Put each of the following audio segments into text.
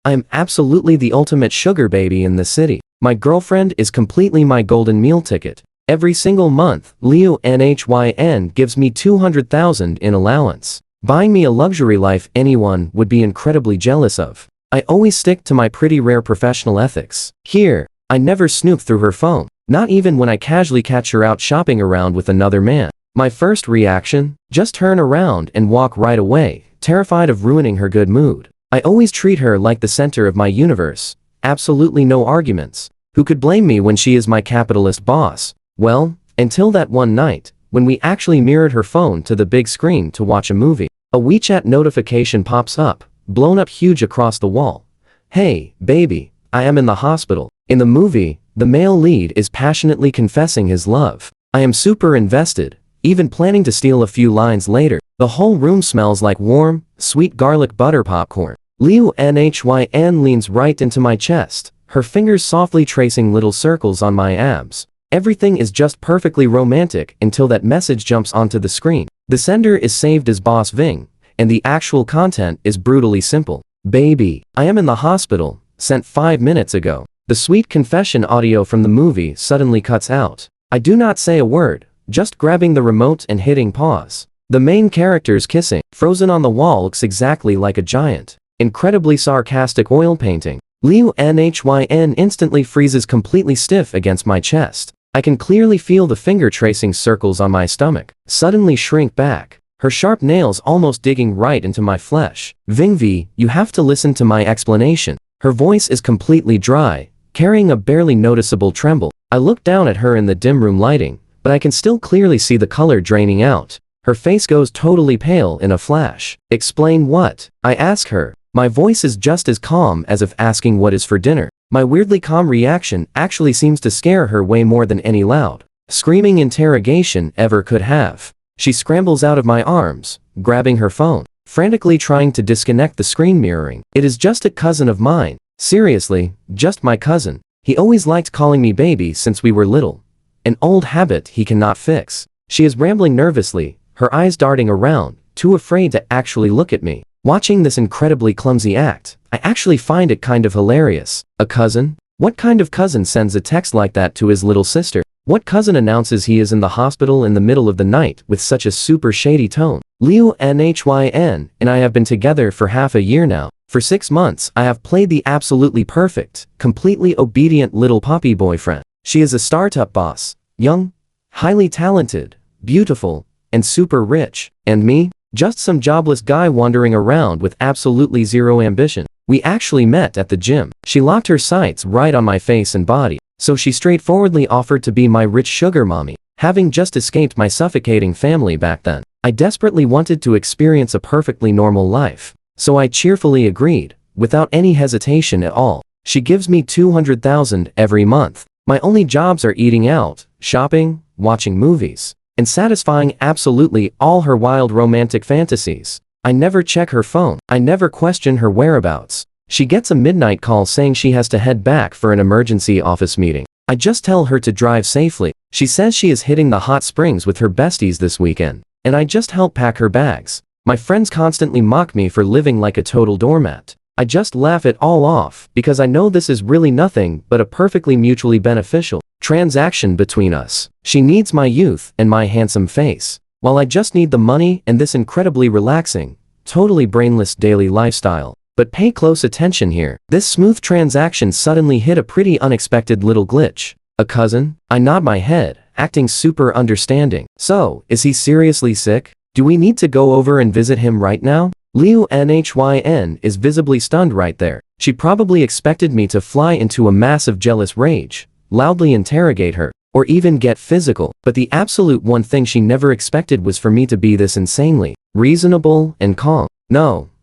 I am absolutely the ultimate sugar baby in the city. My girlfriend is completely my golden meal ticket. Every single month, Liu Nhyn gives me 200,000 in allowance, buying me a luxury life anyone would be incredibly jealous of. I always stick to my pretty rare professional ethics. Here, I never snoop through her phone, not even when I casually catch her out shopping around with another man. My first reaction? Just turn around and walk right away, terrified of ruining her good mood. I always treat her like the center of my universe. Absolutely no arguments. Who could blame me when she is my capitalist boss? Well, until that one night, when we actually mirrored her phone to the big screen to watch a movie. A WeChat notification pops up, blown up huge across the wall. Hey, baby, I am in the hospital. In the movie, the male lead is passionately confessing his love. I am super invested, even planning to steal a few lines later. The whole room smells like warm, sweet garlic butter popcorn. Liu Nhyn leans right into my chest, her fingers softly tracing little circles on my abs. Everything is just perfectly romantic until that message jumps onto the screen. The sender is saved as Boss Ving, and the actual content is brutally simple. Baby, I am in the hospital, sent 5 minutes ago. The sweet confession audio from the movie suddenly cuts out. I do not say a word, just grabbing the remote and hitting pause. The main characters kissing, frozen on the wall, looks exactly like a giant, incredibly sarcastic oil painting. Liu Nhyn instantly freezes completely stiff against my chest. I can clearly feel the finger tracing circles on my stomach suddenly shrink back, her sharp nails almost digging right into my flesh. Vingvi, you have to listen to my explanation. Her voice is completely dry, carrying a barely noticeable tremble. I look down at her in the dim room lighting, but I can still clearly see the color draining out. Her face goes totally pale in a flash. Explain what? I ask her. My voice is just as calm as if asking what is for dinner. My weirdly calm reaction actually seems to scare her way more than any loud, screaming interrogation ever could have. She scrambles out of my arms, grabbing her phone, frantically trying to disconnect the screen mirroring. It is just a cousin of mine. Seriously, just my cousin. He always liked calling me baby since we were little. An old habit he cannot fix. She is rambling nervously, her eyes darting around, too afraid to actually look at me. Watching this incredibly clumsy act, I actually find it kind of hilarious. A cousin? What kind of cousin sends a text like that to his little sister? What cousin announces he is in the hospital in the middle of the night with such a super shady tone? Liu Nhyn and I have been together for half a year now. For 6 months, I have played the absolutely perfect, completely obedient little puppy boyfriend. She is a startup boss, young, highly talented, beautiful, and super rich. And me? Just some jobless guy wandering around with absolutely zero ambition. We actually met at the gym. She locked her sights right on my face and body, so she straightforwardly offered to be my rich sugar mommy. Having just escaped my suffocating family back then, I desperately wanted to experience a perfectly normal life. So I cheerfully agreed, without any hesitation at all. She gives me 200,000 every month. My only jobs are eating out, shopping, watching movies, and satisfying absolutely all her wild romantic fantasies. I never check her phone. I never question her whereabouts. She gets a midnight call saying she has to head back for an emergency office meeting. I just tell her to drive safely. She says she is hitting the hot springs with her besties this weekend, and I just help pack her bags. My friends constantly mock me for living like a total doormat. I just laugh it all off because I know this is really nothing but a perfectly mutually beneficial transaction between us. She needs my youth and my handsome face, while I just need the money and this incredibly relaxing, totally brainless daily lifestyle. But pay close attention here. This smooth transaction suddenly hit a pretty unexpected little glitch. A cousin? I nod my head, acting super understanding. So, is he seriously sick? Do we need to go over and visit him right now? Liu Nhyn is visibly stunned right there. She probably expected me to fly into a massive jealous rage, loudly interrogate her, or even get physical. But the absolute one thing she never expected was for me to be this insanely reasonable and calm.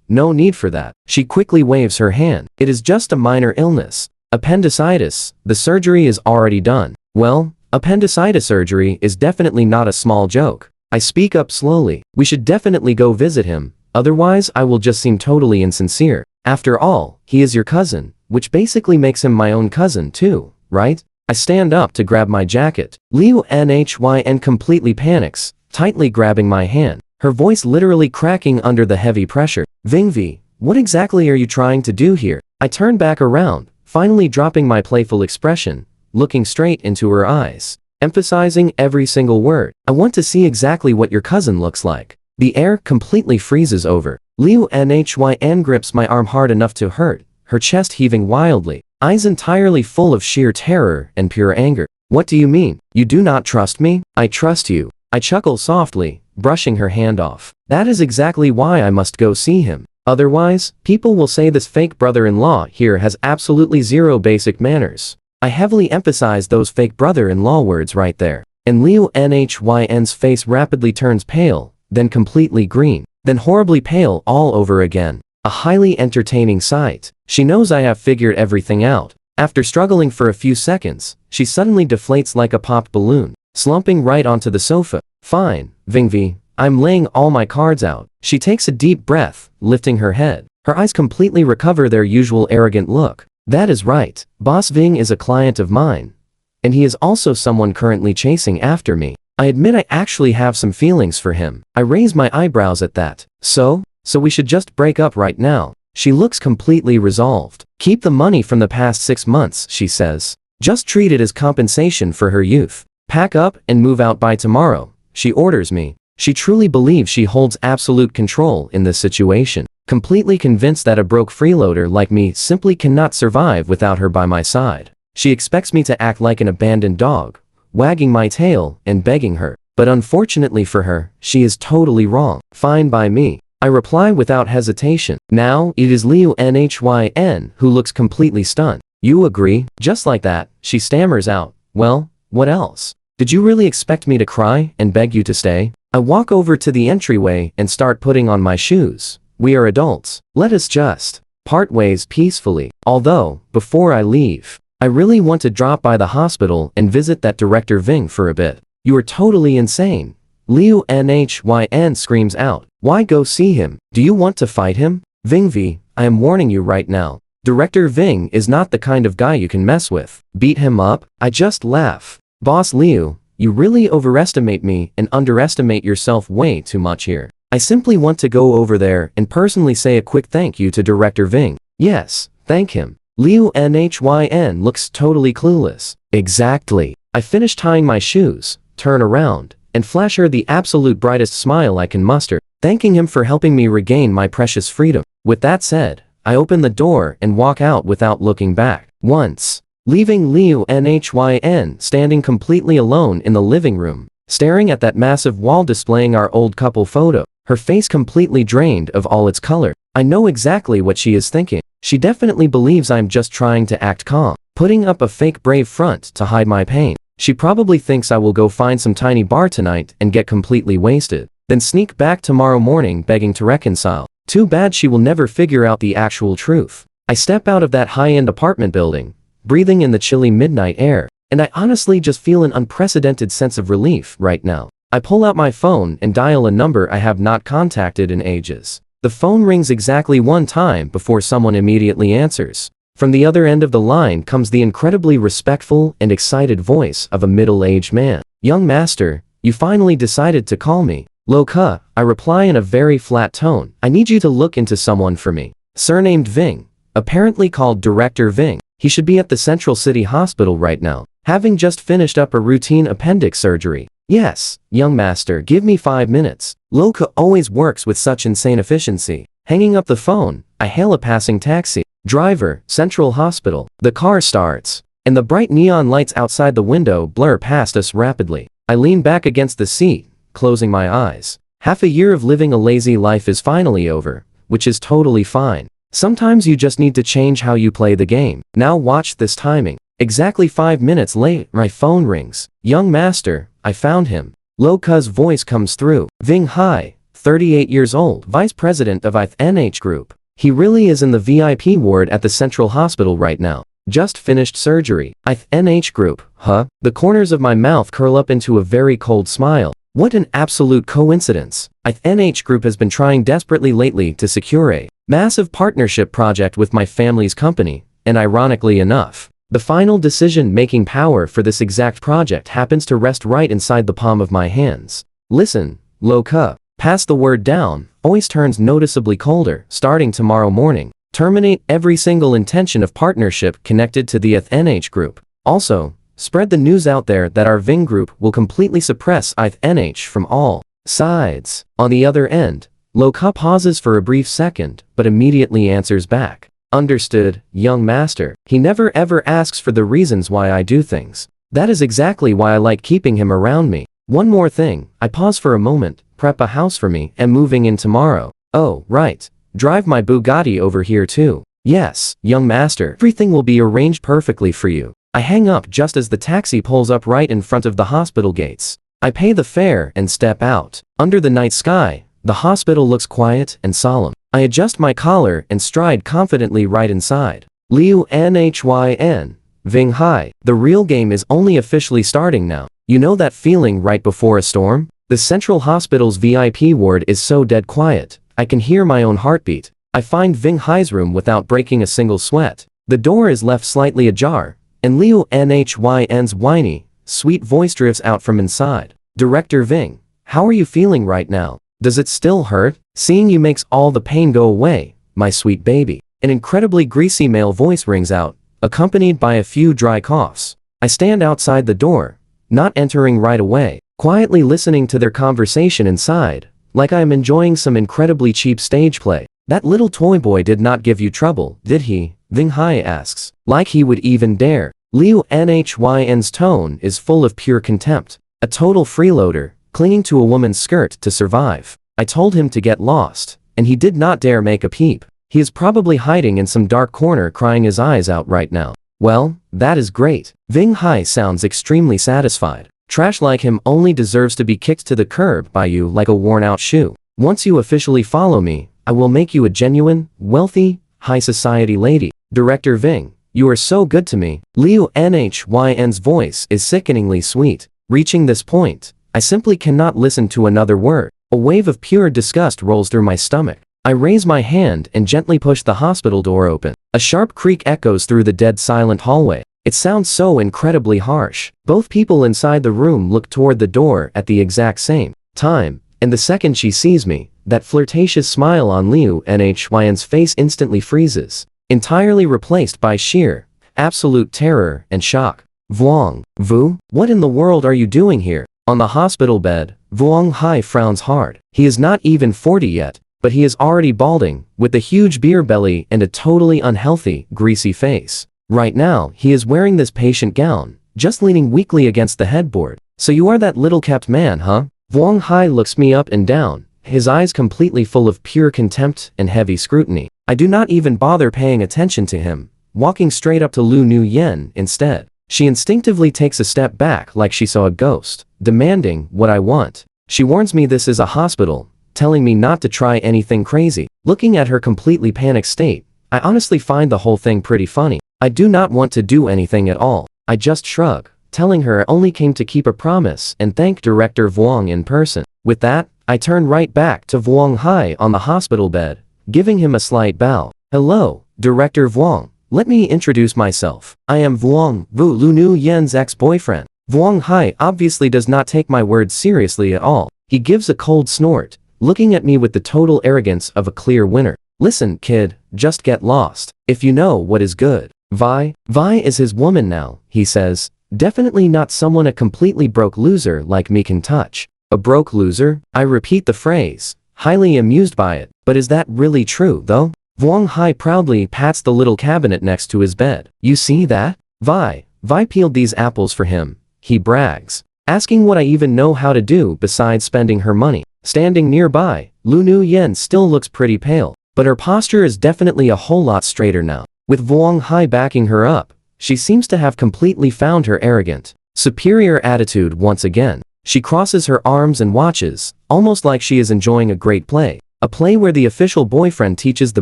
No need for that. She quickly waves her hand. It is just a minor illness. Appendicitis. The surgery is already done. Well, appendicitis surgery is definitely not a small joke. I speak up slowly. We should definitely go visit him, otherwise I will just seem totally insincere. After all, he is your cousin, which basically makes him my own cousin too, right? I stand up to grab my jacket. Liu Nhyn completely panics, tightly grabbing my hand, her voice literally cracking under the heavy pressure. Vingvi, What exactly are you trying to do here? I turned back around, finally dropping my playful expression, looking straight into her eyes, emphasizing every single word. I want to see exactly what your cousin looks like. The air completely freezes over. Liu Nhin grips my arm hard enough to hurt, her chest heaving wildly, eyes entirely full of sheer terror and pure anger. What do you mean? You do not trust me? I trust you. I chuckle softly, brushing her hand off. That is exactly why I must go see him. Otherwise, people will say this fake brother-in-law here has absolutely zero basic manners. I heavily emphasize those fake brother-in-law words right there. And Liu Nhin's face rapidly turns pale, then completely green, then horribly pale all over again. A highly entertaining sight. She knows I have figured everything out. After struggling for a few seconds, she suddenly deflates like a popped balloon, slumping right onto the sofa. Fine, Vingvi, I'm laying all my cards out. She takes a deep breath, lifting her head. Her eyes completely recover their usual arrogant look. That is right, Boss Ving is a client of mine. And he is also someone currently chasing after me. I admit I actually have some feelings for him. I raise my eyebrows at that. So we should just break up right now. She looks completely resolved. Keep the money from the past 6 months, she says. Just treat it as compensation for her youth. Pack up and move out by tomorrow, she orders me. She truly believes she holds absolute control in this situation. Completely convinced that a broke freeloader like me simply cannot survive without her by my side. She expects me to act like an abandoned dog, wagging my tail and begging her. But unfortunately for her, she is totally wrong. Fine by me. I reply without hesitation. Now, it is Liu Nhin who looks completely stunned. You agree? Just like that, she stammers out. Well, what else? Did you really expect me to cry and beg you to stay? I walk over to the entryway and start putting on my shoes. We are adults. Let us just part ways peacefully. Although, before I leave, I really want to drop by the hospital and visit that Director Ving for a bit. You are totally insane. Liu Nhin screams out. Why go see him? Do you want to fight him? Vingvi, I am warning you right now. Director Ving is not the kind of guy you can mess with. Beat him up? I just laugh. Boss Liu, you really overestimate me and underestimate yourself way too much here. I simply want to go over there and personally say a quick thank you to Director Ving. Yes, thank him. Liu Nhin looks totally clueless. Exactly. I finish tying my shoes, turn around, and flash her the absolute brightest smile I can muster, thanking him for helping me regain my precious freedom. With that said, I open the door and walk out without looking back. Once, leaving Liu Nhin standing completely alone in the living room, staring at that massive wall displaying our old couple photo, her face completely drained of all its color. I know exactly what she is thinking. She definitely believes I'm just trying to act calm, putting up a fake brave front to hide my pain. She probably thinks I will go find some tiny bar tonight and get completely wasted, then sneak back tomorrow morning begging to reconcile. Too bad she will never figure out the actual truth. I step out of that high-end apartment building, breathing in the chilly midnight air, and I honestly just feel an unprecedented sense of relief right now. I pull out my phone and dial a number I have not contacted in ages. The phone rings exactly one time before someone immediately answers. From the other end of the line comes the incredibly respectful and excited voice of a middle-aged man. Young master, you finally decided to call me. Loka, I reply in a very flat tone. I need you to look into someone for me. Surnamed Ving, apparently called Director Ving. He should be at the Central City Hospital right now, having just finished up a routine appendix surgery. Yes, young master, give me 5 minutes. Loka always works with such insane efficiency. Hanging up the phone, I hail a passing taxi. Driver, Central Hospital. The car starts, and the bright neon lights outside the window blur past us rapidly. I lean back against the seat, closing my eyes. Half a year of living a lazy life is finally over, which is totally fine. Sometimes you just need to change how you play the game. Now watch this timing. Exactly 5 minutes late, my phone rings. Young master, I found him. Loka's voice comes through. Ving Hai, 38 years old, vice president of ITH Group. He really is in the VIP ward at the Central Hospital right now. Just finished surgery. ITH Group, huh? The corners of my mouth curl up into a very cold smile. What an absolute coincidence. ITH Group has been trying desperately lately to secure a massive partnership project with my family's company, and ironically enough, the final decision-making power for this exact project happens to rest right inside the palm of my hands. Listen, Loka, pass the word down, voice turns noticeably colder. Starting tomorrow morning, terminate every single intention of partnership connected to the ITH group. Also, spread the news out there that our Ving group will completely suppress ITH from all sides. On the other end, Loka pauses for a brief second, but immediately answers back. Understood, young master. He never ever asks for the reasons why I do things. That is exactly why I like keeping him around me. One more thing, I pause for a moment, prep a house for me, and moving in tomorrow. Oh, right. Drive my Bugatti over here too. Yes, young master. Everything will be arranged perfectly for you. I hang up just as the taxi pulls up right in front of the hospital gates. I pay the fare and step out. Under the night sky, the hospital looks quiet and solemn. I adjust my collar and stride confidently right inside. Liu Nhin, Ving Hai. The real game is only officially starting now. You know that feeling right before a storm? The Central Hospital's VIP ward is so dead quiet, I can hear my own heartbeat. I find Ving Hai's room without breaking a single sweat. The door is left slightly ajar, and Liu Nhin's whiny, sweet voice drifts out from inside. Director Ving, how are you feeling right now? Does it still hurt? Seeing you makes all the pain go away, my sweet baby. An incredibly greasy male voice rings out, accompanied by a few dry coughs. I stand outside the door, not entering right away, quietly listening to their conversation inside, like I am enjoying some incredibly cheap stage play. That little toy boy did not give you trouble, did he? Ving Hai asks. Like he would even dare. Liu Nhin's tone is full of pure contempt. A total freeloader, clinging to a woman's skirt to survive. I told him to get lost, and he did not dare make a peep. He is probably hiding in some dark corner crying his eyes out right now. Well, that is great. Ving Hai sounds extremely satisfied. Trash like him only deserves to be kicked to the curb by you like a worn-out shoe. Once you officially follow me, I will make you a genuine, wealthy, high society lady. Director Ving, you are so good to me. Liu Nhin's voice is sickeningly sweet. Reaching this point, I simply cannot listen to another word. A wave of pure disgust rolls through my stomach. I raise my hand and gently push the hospital door open. A sharp creak echoes through the dead silent hallway. It sounds so incredibly harsh. Both people inside the room look toward the door at the exact same time, and the second she sees me, that flirtatious smile on Liu Nhin's face instantly freezes, entirely replaced by sheer, absolute terror and shock. Vuong, Vu, what in the world are you doing here? On the hospital bed, Vuong Hai frowns hard. He is not even 40 yet, but he is already balding, with a huge beer belly and a totally unhealthy, greasy face. Right now, he is wearing this patient gown, just leaning weakly against the headboard. So you are that little kept man, huh? Vuong Hai looks me up and down, his eyes completely full of pure contempt and heavy scrutiny. I do not even bother paying attention to him, walking straight up to Lu Nuyen instead. She instinctively takes a step back like she saw a ghost, demanding what I want. She warns me this is a hospital, telling me not to try anything crazy. Looking at her completely panicked state, I honestly find the whole thing pretty funny. I do not want to do anything at all. I just shrug, telling her I only came to keep a promise and thank Director Vuong in person. With that, I turn right back to Vuong Hai on the hospital bed, giving him a slight bow. Hello, Director Vuong. Let me introduce myself. I am Vuong, Lu Nuyen's ex-boyfriend. Vuong Hai obviously does not take my words seriously at all. He gives a cold snort, looking at me with the total arrogance of a clear winner. Listen, kid, just get lost. If you know what is good. Vi is his woman now, he says. Definitely not someone a completely broke loser like me can touch. A broke loser? I repeat the phrase, highly amused by it. But is that really true, though? Vuong Hai proudly pats the little cabinet next to his bed. You see that? Vi peeled these apples for him, he brags, asking what I even know how to do besides spending her money. Standing nearby, Lu Nuyen still looks pretty pale, but her posture is definitely a whole lot straighter now. With Vuong Hai backing her up, she seems to have completely found her arrogant, superior attitude once again. She crosses her arms and watches, almost like she is enjoying a great play. A play where the official boyfriend teaches the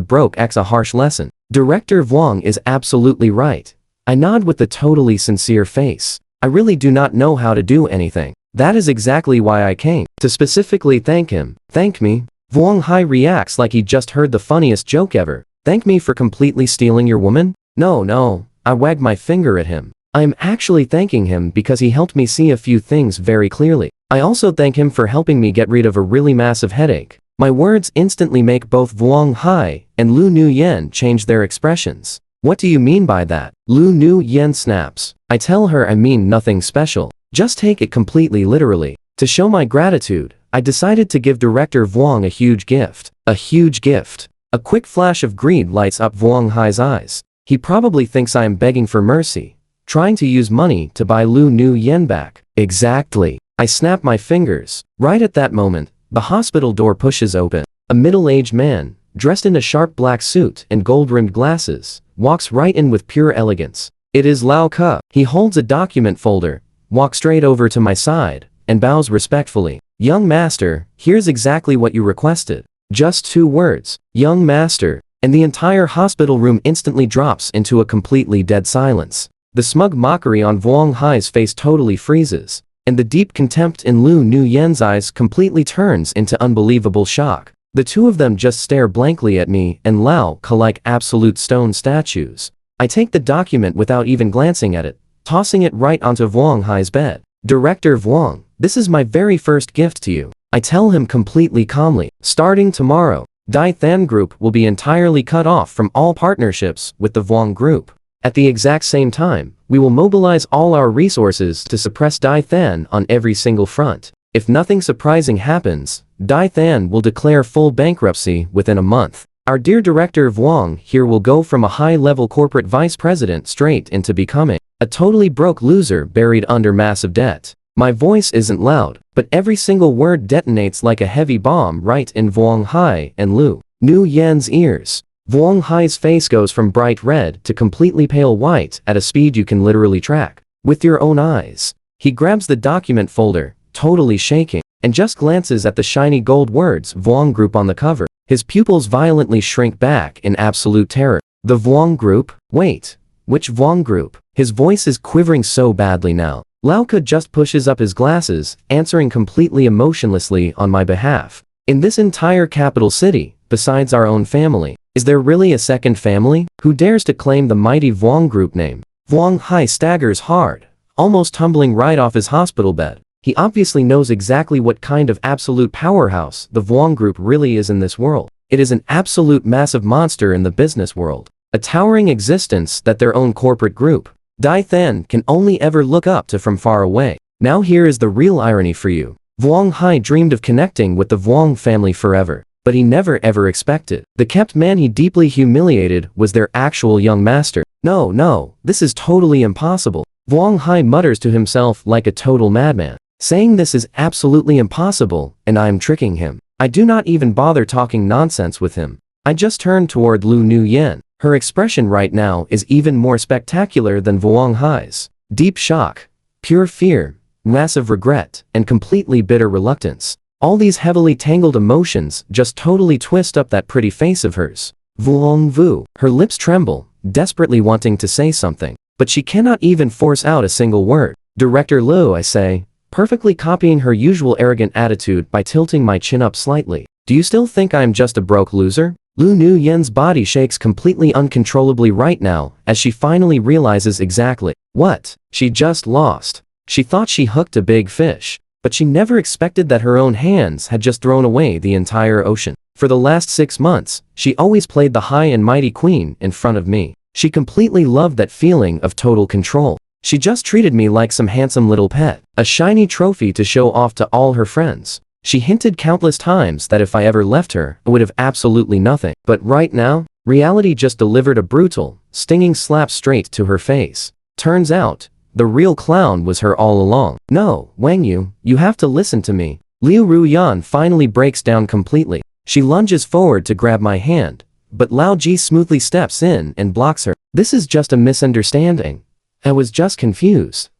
broke ex a harsh lesson. Director Vuong is absolutely right. I nod with a totally sincere face. I really do not know how to do anything. That is exactly why I came. To specifically thank him. Thank me? Vuong Hai reacts like he just heard the funniest joke ever. Thank me for completely stealing your woman? No, I wag my finger at him. I am actually thanking him because he helped me see a few things very clearly. I also thank him for helping me get rid of a really massive headache. My words instantly make both Vuong Hai and Lu Nuyen change their expressions. What do you mean by that? Lu Nuyen snaps. I tell her I mean nothing special. Just take it completely literally. To show my gratitude, I decided to give Director Vuong a huge gift. A huge gift. A quick flash of greed lights up Vuong Hai's eyes. He probably thinks I am begging for mercy, trying to use money to buy Lu Nuyen back. Exactly. I snap my fingers. Right at that moment, the hospital door pushes open. A middle-aged man, dressed in a sharp black suit and gold-rimmed glasses, walks right in with pure elegance. It is Lao Ke. He holds a document folder, walks straight over to my side, and bows respectfully. Young master, here's exactly what you requested. Just 2 words, young master, and the entire hospital room instantly drops into a completely dead silence. The smug mockery on Vuong Hai's face totally freezes, and the deep contempt in Lu Nuyen's eyes completely turns into unbelievable shock. The two of them just stare blankly at me and Lao Ke like absolute stone statues. I take the document without even glancing at it, tossing it right onto Vuong Hai's bed. Director Vuong, this is my very first gift to you. I tell him completely calmly. Starting tomorrow, Dai Than Group will be entirely cut off from all partnerships with the Vuong Group. At the exact same time, we will mobilize all our resources to suppress Dai Than on every single front. If nothing surprising happens, Dai Than will declare full bankruptcy within a month. Our dear Director Vuong here will go from a high-level corporate vice president straight into becoming a totally broke loser buried under massive debt. My voice isn't loud, but every single word detonates like a heavy bomb right in Vuong Hai and Lu Nuyen's ears. Vuong Hai's face goes from bright red to completely pale white at a speed you can literally track with your own eyes. He grabs the document folder, totally shaking, and just glances at the shiny gold words Vuong Group on the cover. His pupils violently shrink back in absolute terror. The Vuong Group? Wait, which Vuong Group? His voice is quivering so badly now. Lao Ke just pushes up his glasses, answering completely emotionlessly on my behalf. In this entire capital city, besides our own family, is there really a second family? Who dares to claim the mighty Vuong Group name? Vuong Hai staggers hard, almost tumbling right off his hospital bed. He obviously knows exactly what kind of absolute powerhouse the Vuong Group really is in this world. It is an absolute massive monster in the business world. A towering existence that their own corporate group, Dai Than, can only ever look up to from far away. Now here is the real irony for you. Vuong Hai dreamed of connecting with the Vuong family forever, but he never ever expected the kept man he deeply humiliated was their actual young master. No, this is totally impossible. Vuong Hai mutters to himself like a total madman, saying this is absolutely impossible and I am tricking him. I do not even bother talking nonsense with him. I just turn toward Lu Nuyen. Her expression right now is even more spectacular than Vuong Hai's. Deep shock, pure fear, massive regret, and completely bitter reluctance. All these heavily tangled emotions just totally twist up that pretty face of hers. Vuong Vu. Her lips tremble, desperately wanting to say something, but she cannot even force out a single word. Director Lu, I say, perfectly copying her usual arrogant attitude by tilting my chin up slightly. Do you still think I am just a broke loser? Lu Nuyen's body shakes completely uncontrollably right now as she finally realizes exactly what she just lost. She thought she hooked a big fish, but she never expected that her own hands had just thrown away the entire ocean. For the last 6 months, she always played the high and mighty queen in front of me. She completely loved that feeling of total control. She just treated me like some handsome little pet, a shiny trophy to show off to all her friends. She hinted countless times that if I ever left her, I would have absolutely nothing. But right now, reality just delivered a brutal, stinging slap straight to her face. Turns out, the real clown was her all along. No, Wang Yu, you have to listen to me. Liu Ruyan finally breaks down completely. She lunges forward to grab my hand, but Lao Ji smoothly steps in and blocks her. This is just a misunderstanding. I was just confused.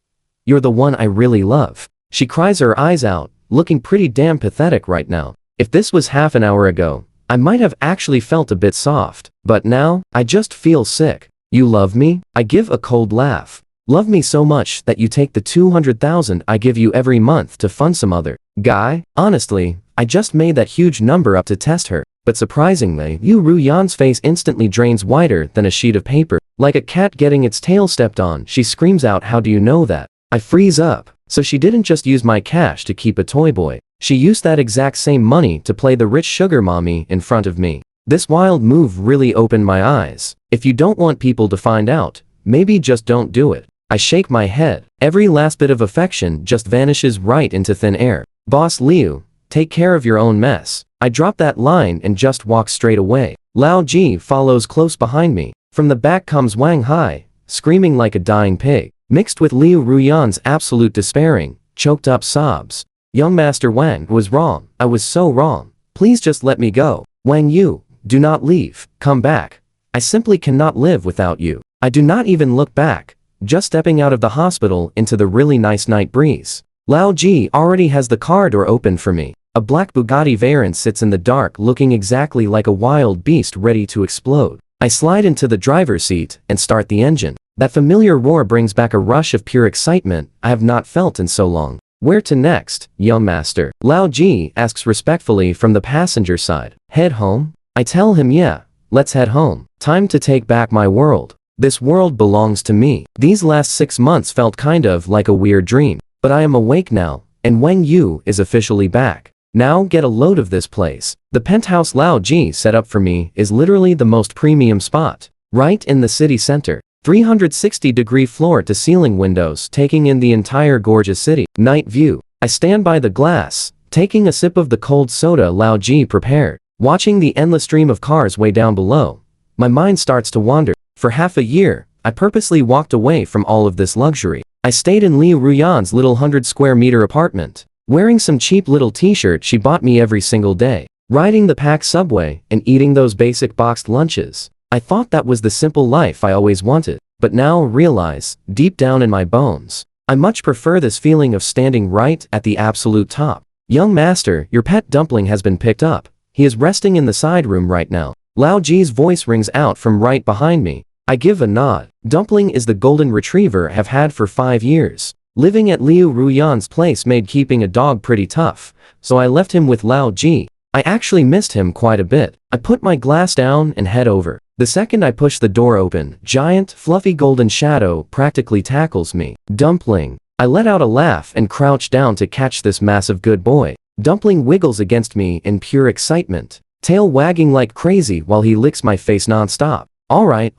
You're the one I really love. She cries her eyes out, looking pretty damn pathetic right now. If this was half an hour ago, I might have actually felt a bit soft. But now, I just feel sick. You love me? I give a cold laugh. Love me so much that you take the 200,000 I give you every month to fund some other guy? Honestly, I just made that huge number up to test her. But surprisingly, Yu Ruyan's face instantly drains whiter than a sheet of paper. Like a cat getting its tail stepped on, she screams out, "How do you know that?" I freeze up. So she didn't just use my cash to keep a toy boy. She used that exact same money to play the rich sugar mommy in front of me. This wild move really opened my eyes. If you don't want people to find out, maybe just don't do it. I shake my head. Every last bit of affection just vanishes right into thin air. Boss Liu, take care of your own mess. I drop that line and just walk straight away. Lao Ji follows close behind me. From the back comes Wang Hai, screaming like a dying pig, mixed with Liu Ruyan's absolute despairing, choked up sobs. Young Master Wang was wrong. I was so wrong. Please just let me go. Wang Yu, do not leave. Come back. I simply cannot live without you. I do not even look back, just stepping out of the hospital into the really nice night breeze. Lao Ji already has the car door open for me. A black Bugatti Veyron sits in the dark looking exactly like a wild beast ready to explode. I slide into the driver's seat and start the engine. That familiar roar brings back a rush of pure excitement I have not felt in so long. Where to next, young master? Lao Ji asks respectfully from the passenger side. Head home? I tell him yeah, let's head home. Time to take back my world. This world belongs to me. These last 6 months felt kind of like a weird dream. But I am awake now, and Wang Yu is officially back. Now get a load of this place. The penthouse Lao Ji set up for me is literally the most premium spot. Right in the city center. 360-degree floor-to-ceiling windows taking in the entire gorgeous city. Night view. I stand by the glass, taking a sip of the cold soda Lao Ji prepared. Watching the endless stream of cars way down below, my mind starts to wander. For half a year, I purposely walked away from all of this luxury. I stayed in Liu Ruyan's little 100-square-meter apartment, wearing some cheap little t-shirt she bought me every single day, riding the packed subway and eating those basic boxed lunches. I thought that was the simple life I always wanted, but now realize, deep down in my bones, I much prefer this feeling of standing right at the absolute top. Young master, your pet dumpling has been picked up. He is resting in the side room right now. Lao Ji's voice rings out from right behind me. I give a nod. Dumpling is the golden retriever I have had for 5 years. Living at Liu Ruyan's place made keeping a dog pretty tough, so I left him with Lao Ji. I actually missed him quite a bit. I put my glass down and head over. The second I push the door open, giant, fluffy golden shadow practically tackles me. Dumpling. I let out a laugh and crouch down to catch this massive good boy. Dumpling wiggles against me in pure excitement, tail wagging like crazy while he licks my face non-stop. Alright,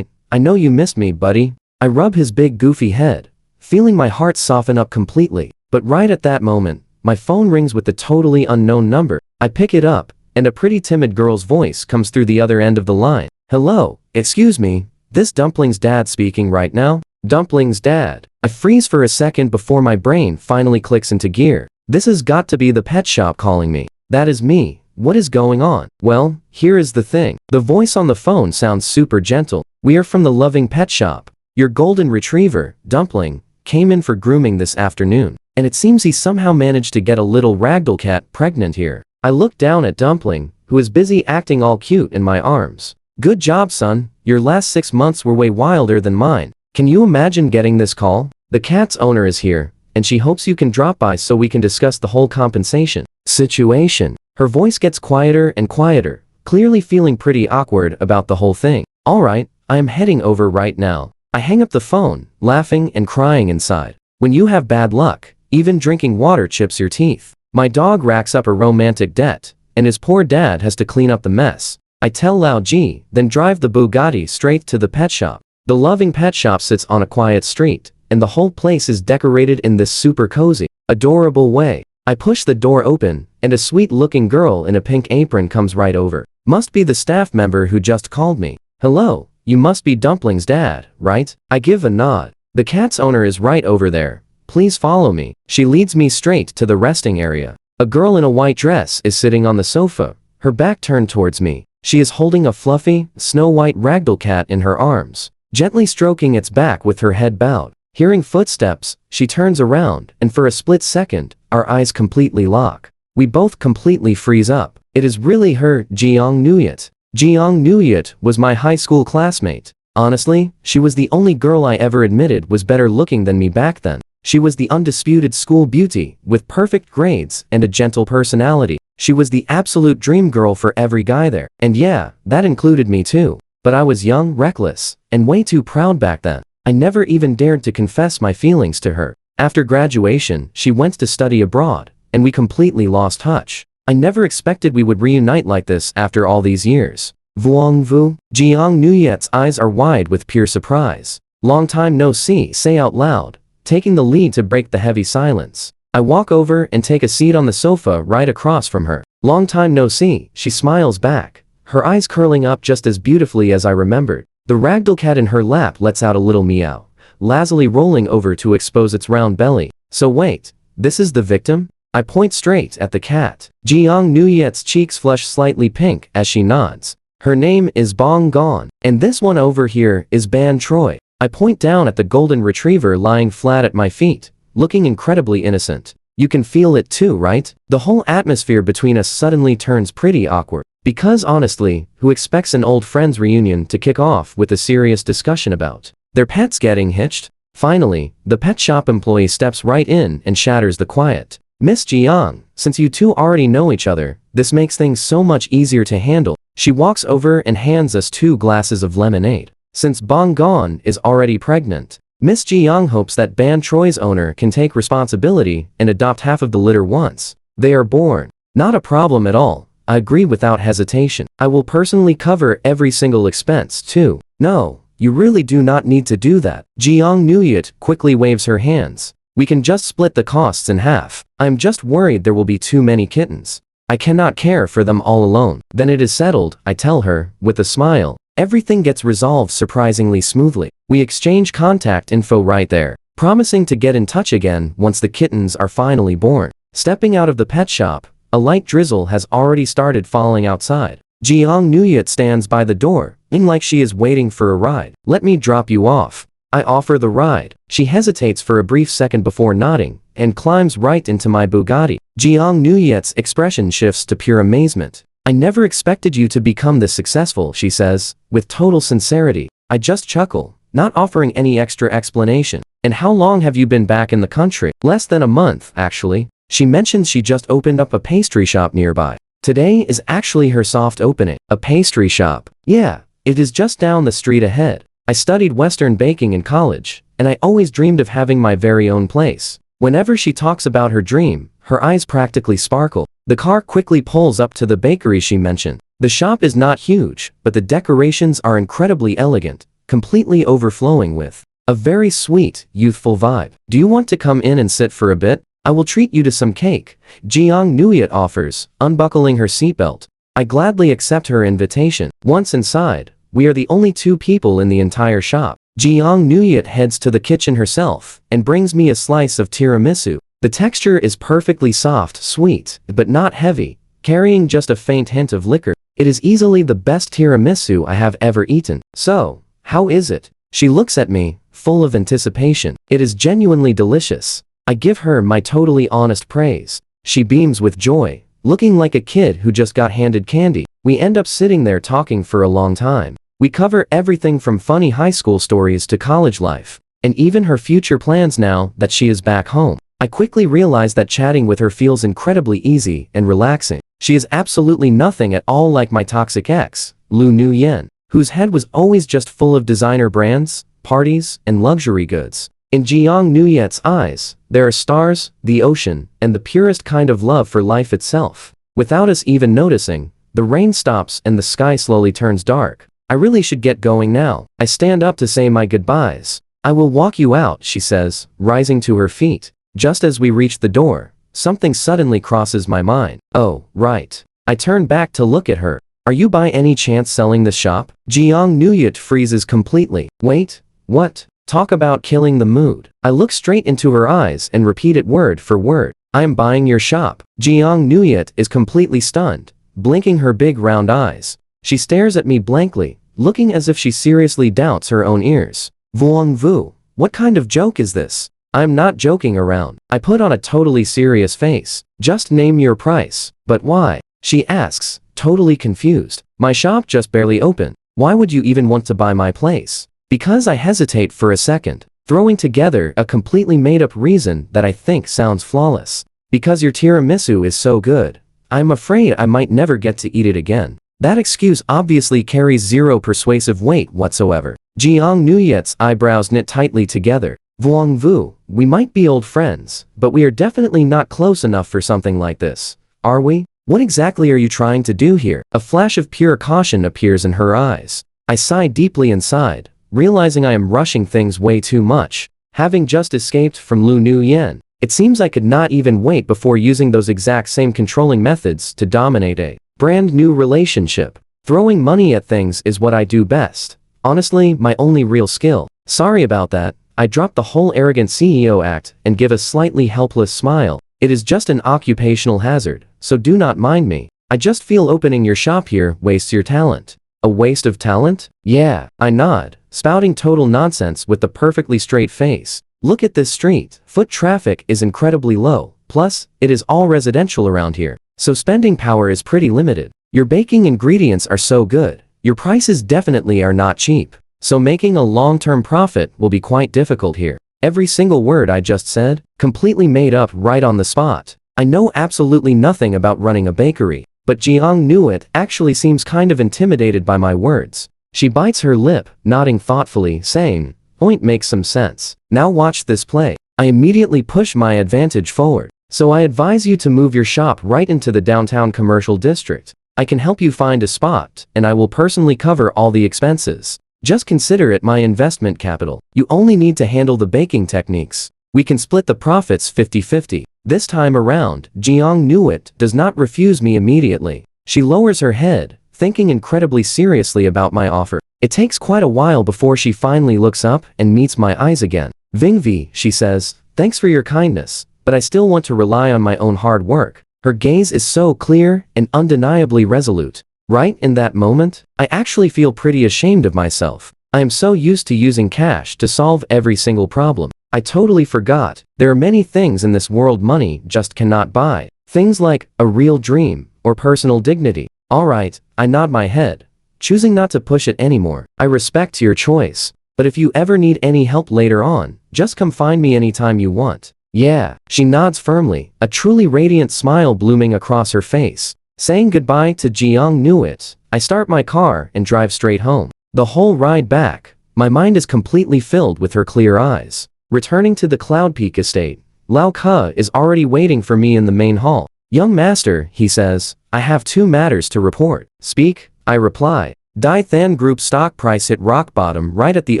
I know you missed me, buddy. I rub his big goofy head, feeling my heart soften up completely. But right at that moment, my phone rings with the totally unknown number. I pick it up, and a pretty timid girl's voice comes through the other end of the line. Hello, excuse me, this Dumpling's dad speaking right now? Dumpling's dad. I freeze for a second before my brain finally clicks into gear. This has got to be the pet shop calling me. That is me. What is going on? Well, here is the thing. The voice on the phone sounds super gentle. We are from the loving pet shop. Your golden retriever, Dumpling, came in for grooming this afternoon, and it seems he somehow managed to get a little ragdoll cat pregnant here. I look down at Dumpling, who is busy acting all cute in my arms. Good job, son. Your last 6 months were way wilder than mine. Can you imagine getting this call? The cat's owner is here, and she hopes you can drop by so we can discuss the whole compensation situation. Her voice gets quieter and quieter, clearly feeling pretty awkward about the whole thing. Alright, I am heading over right now. I hang up the phone, laughing and crying inside. When you have bad luck, even drinking water chips your teeth. My dog racks up a romantic debt, and his poor dad has to clean up the mess. I tell Lao Ji, then drive the Bugatti straight to the pet shop. The loving pet shop sits on a quiet street, and the whole place is decorated in this super cozy, adorable way. I push the door open, and a sweet-looking girl in a pink apron comes right over. Must be the staff member who just called me. Hello, you must be Dumpling's dad, right? I give a nod. The cat's owner is right over there. Please follow me. She leads me straight to the resting area. A girl in a white dress is sitting on the sofa, her back turned towards me. She is holding a fluffy, snow-white ragdoll cat in her arms, gently stroking its back with her head bowed. Hearing footsteps, she turns around, and for a split second, our eyes completely lock. We both completely freeze up. It is really her, Jiang Nuyet. Jiang Nuyet was my high school classmate. Honestly, she was the only girl I ever admitted was better looking than me back then. She was the undisputed school beauty, with perfect grades and a gentle personality. She was the absolute dream girl for every guy there. And yeah, that included me too. But I was young, reckless, and way too proud back then. I never even dared to confess my feelings to her. After graduation, she went to study abroad, and we completely lost touch. I never expected we would reunite like this after all these years. Vuong Vu? Jiang Nuyet's eyes are wide with pure surprise. Long time no see, say out loud, taking the lead to break the heavy silence. I walk over and take a seat on the sofa right across from her. Long time no see, she smiles back, her eyes curling up just as beautifully as I remembered. The ragdoll cat in her lap lets out a little meow, lazily rolling over to expose its round belly. So wait, this is the victim? I point straight at the cat. Jiang Nuyet's cheeks flush slightly pink as she nods. Her name is Bong Gon, and this one over here is Ban Troy. I point down at the golden retriever lying flat at my feet, looking incredibly innocent. You can feel it too, right? The whole atmosphere between us suddenly turns pretty awkward. Because honestly, who expects an old friends reunion to kick off with a serious discussion about their pets getting hitched? Finally, the pet shop employee steps right in and shatters the quiet. Miss Jiang, since you two already know each other, this makes things so much easier to handle. She walks over and hands us 2 glasses of lemonade. Since Bong Gon is already pregnant, Miss Jiang hopes that Ban Troy's owner can take responsibility and adopt half of the litter once they are born. Not a problem at all, I agree without hesitation. I will personally cover every single expense too. No, you really do not need to do that. Jiang Nuyet quickly waves her hands. We can just split the costs in half. I'm just worried there will be too many kittens. I cannot care for them all alone. Then it is settled, I tell her, with a smile. Everything gets resolved surprisingly smoothly. We exchange contact info right there, promising to get in touch again once the kittens are finally born. Stepping out of the pet shop, a light drizzle has already started falling outside. Jiang Nuyet stands by the door, like she is waiting for a ride. Let me drop you off. I offer the ride. She hesitates for a brief second before nodding, and climbs right into my Bugatti. Jiang Nuyet's expression shifts to pure amazement. I never expected you to become this successful, she says, with total sincerity. I just chuckle, not offering any extra explanation. And how long have you been back in the country? Less than a month, actually. She mentions she just opened up a pastry shop nearby. Today is actually her soft opening. A pastry shop? Yeah, it is just down the street ahead. I studied Western baking in college, and I always dreamed of having my very own place. Whenever she talks about her dream, her eyes practically sparkle. The car quickly pulls up to the bakery she mentioned. The shop is not huge, but the decorations are incredibly elegant, completely overflowing with a very sweet, youthful vibe. Do you want to come in and sit for a bit? I will treat you to some cake, Jiang Nuyet offers, unbuckling her seatbelt. I gladly accept her invitation. Once inside, we are the only 2 people in the entire shop. Jiang Nuyet heads to the kitchen herself and brings me a slice of tiramisu. The texture is perfectly soft, sweet, but not heavy, carrying just a faint hint of liquor. It is easily the best tiramisu I have ever eaten. So, how is it? She looks at me, full of anticipation. It is genuinely delicious. I give her my totally honest praise. She beams with joy, looking like a kid who just got handed candy. We end up sitting there talking for a long time. We cover everything from funny high school stories to college life, and even her future plans now that she is back home. I quickly realize that chatting with her feels incredibly easy and relaxing. She is absolutely nothing at all like my toxic ex, Lu Nuyen, whose head was always just full of designer brands, parties, and luxury goods. In Jiang Nuyet's eyes, there are stars, the ocean, and the purest kind of love for life itself. Without us even noticing, the rain stops and the sky slowly turns dark. I really should get going now. I stand up to say my goodbyes. I will walk you out, she says, rising to her feet. Just as we reach the door, something suddenly crosses my mind. Oh, right. I turn back to look at her. Are you by any chance selling this shop? Jiang Nuyet freezes completely. Wait, what? Talk about killing the mood. I look straight into her eyes and repeat it word for word. I am buying your shop. Jiang Nuyet is completely stunned, blinking her big round eyes. She stares at me blankly, looking as if she seriously doubts her own ears. Vuong Vu, what kind of joke is this? I'm not joking around. I put on a totally serious face. Just name your price. But why? She asks, totally confused. My shop just barely opened. Why would you even want to buy my place? Because I hesitate for a second, throwing together a completely made-up reason that I think sounds flawless. Because your tiramisu is so good. I'm afraid I might never get to eat it again. That excuse obviously carries zero persuasive weight whatsoever. Jiang Nuyet's eyebrows knit tightly together. Vuong Vu, we might be old friends, but we are definitely not close enough for something like this, are we? What exactly are you trying to do here? A flash of pure caution appears in her eyes. I sigh deeply inside, realizing I am rushing things way too much. Having just escaped from Lu Nuyen, it seems I could not even wait before using those exact same controlling methods to dominate a brand new relationship. Throwing money at things is what I do best. Honestly, my only real skill. Sorry about that. I drop the whole arrogant CEO act and give a slightly helpless smile. It is just an occupational hazard, so do not mind me. I just feel opening your shop here wastes your talent. A waste of talent? Yeah, I nod, spouting total nonsense with the perfectly straight face. Look at this street. Foot traffic is incredibly low, plus, it is all residential around here, so spending power is pretty limited. Your baking ingredients are so good. Your prices definitely are not cheap, so making a long-term profit will be quite difficult here. Every single word I just said, completely made up right on the spot. I know absolutely nothing about running a bakery, but Jiang Nuit actually seems kind of intimidated by my words. She bites her lip, nodding thoughtfully, saying, "Point makes some sense. Now watch this play." I immediately push my advantage forward. So I advise you to move your shop right into the downtown commercial district. I can help you find a spot, and I will personally cover all the expenses. Just consider it my investment capital. You only need to handle the baking techniques. We can split the profits 50-50. This time around, Jiang Nuit does not refuse me immediately. She lowers her head, thinking incredibly seriously about my offer. It takes quite a while before she finally looks up and meets my eyes again. "Vingvi," she says, "thanks for your kindness, but I still want to rely on my own hard work." Her gaze is so clear and undeniably resolute. Right in that moment, I actually feel pretty ashamed of myself. I am so used to using cash to solve every single problem. I totally forgot. There are many things in this world money just cannot buy. Things like a real dream or personal dignity. Alright, I nod my head, choosing not to push it anymore. I respect your choice, but if you ever need any help later on, just come find me anytime you want. Yeah, she nods firmly, a truly radiant smile blooming across her face. Saying goodbye to Jiang Nuit, I start my car and drive straight home. The whole ride back, my mind is completely filled with her clear eyes. Returning to the Cloud Peak estate, Lao Ke is already waiting for me in the main hall. "Young master," he says, "I have 2 matters to report." "Speak," I reply. Dai Than Group stock price hit rock bottom right at the